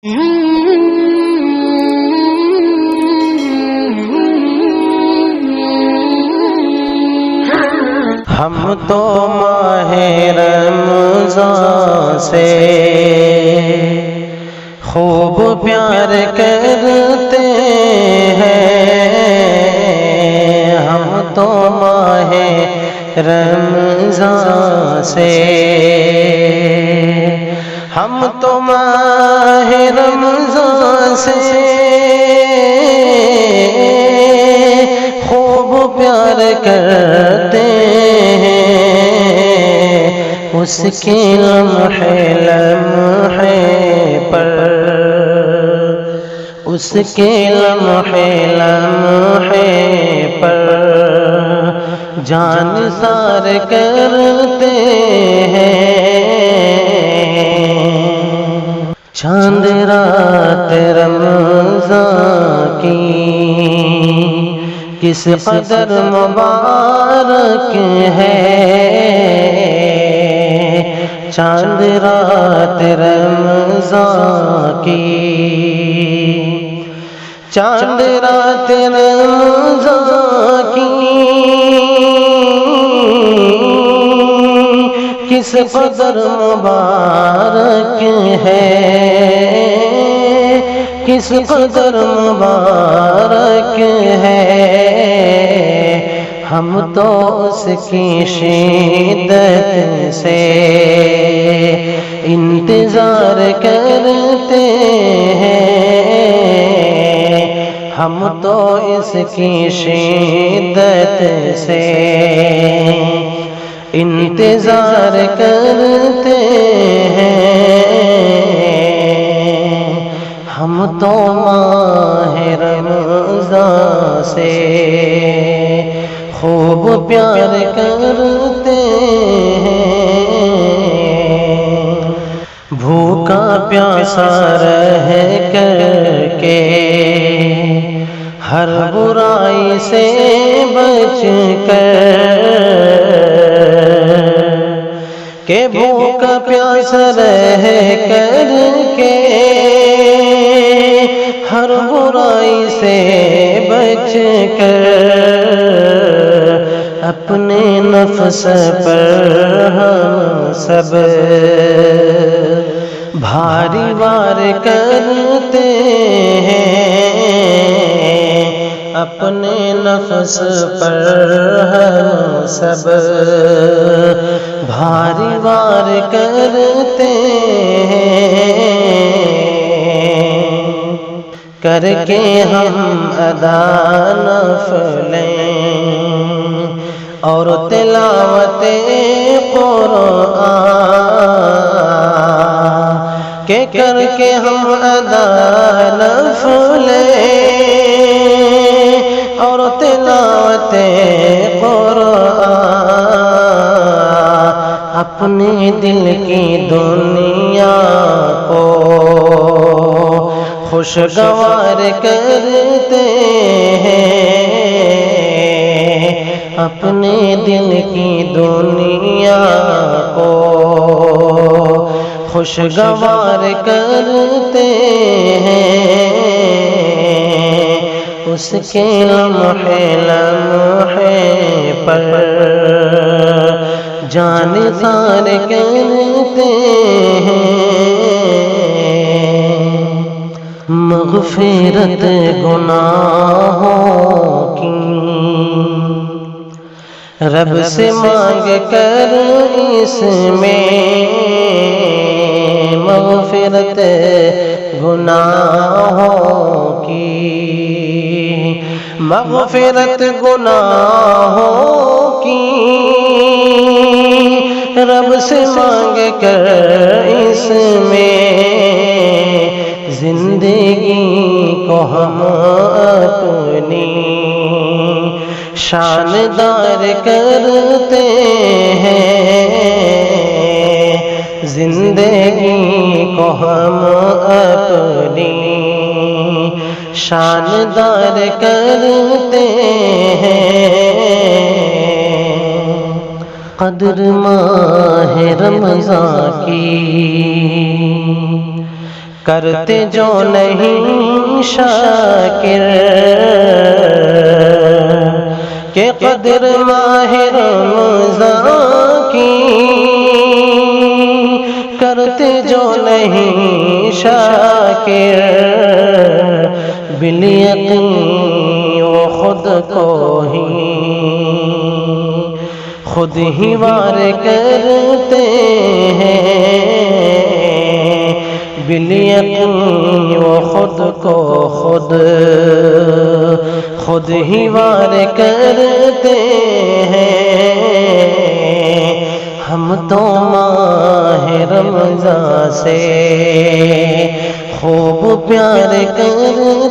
ہم تو ماہ رمضان سے خوب پیار کرتے ہیں، ہم تو ماہ رمضان سے، ہم تو ماہ رمضان سے خوب پیار کرتے ہیں، اس کے لمحے لمحے پر، اس کے لمحے لمحے پر جان نثار کرتے ہیں۔ چاند رات رمضان کی کس قدر مبارک ہے، چاند رات رمضان کی، چاند رات رمضان کی کس قدر مبارک ہے، کس قدر مبارک ہے، ہم تو اس کی شدت سے انتظار کرتے ہیں، ہم تو اس کی شدت سے انتظار کرتے ہیں، ہم تو ماہ رمضان سے خوب پیار کرتے ہیں، بھوکا پیاسا رہ کر کے ہر برائی سے بچ کر، کہ بھوکا پیاسا رہ کر کے ہر برائی سے بچ کر اپنے نفس پر ہم سب بھاری وار کرتے ہیں، اپنے نفس پر ہم سب بھاری وار کرتے ہیں، کر کے ہم ادا نفلیں اور تلاوت قرآن، کہ کر کے ہم ادا نفلیں اور تلاوت قرآن، اپنے دل کی دنیا کو خوشگوار کرتے ہیں، اپنے دل کی دنیا کو خوشگوار کرتے ہیں، اس کے لمحے لمحے پر جان نثار کرتے ہیں، مغفرت گناہوں کی رب سے مانگ کر اس میں، مغفرت گناہوں کی، مغفرت گناہوں کی رب سے مانگ کر اس میں، زندگی کو ہم اپنی شاندار کرتے ہیں، زندگی کو ہم اپنی شاندار کرتے ہیں، قدر ماہ رمضان کی کرتے جو نہیں شاکر کہ قدر ماہ رمضان کی، کرتے جو نہیں شاکر بالیقین وہ خود کو ہی وار کرتے ہیں، بالیقین وہ خود کو خود ہی وار کرتے ہیں۔ ہم تو ماہ رمضان سے خوب پیار کرتے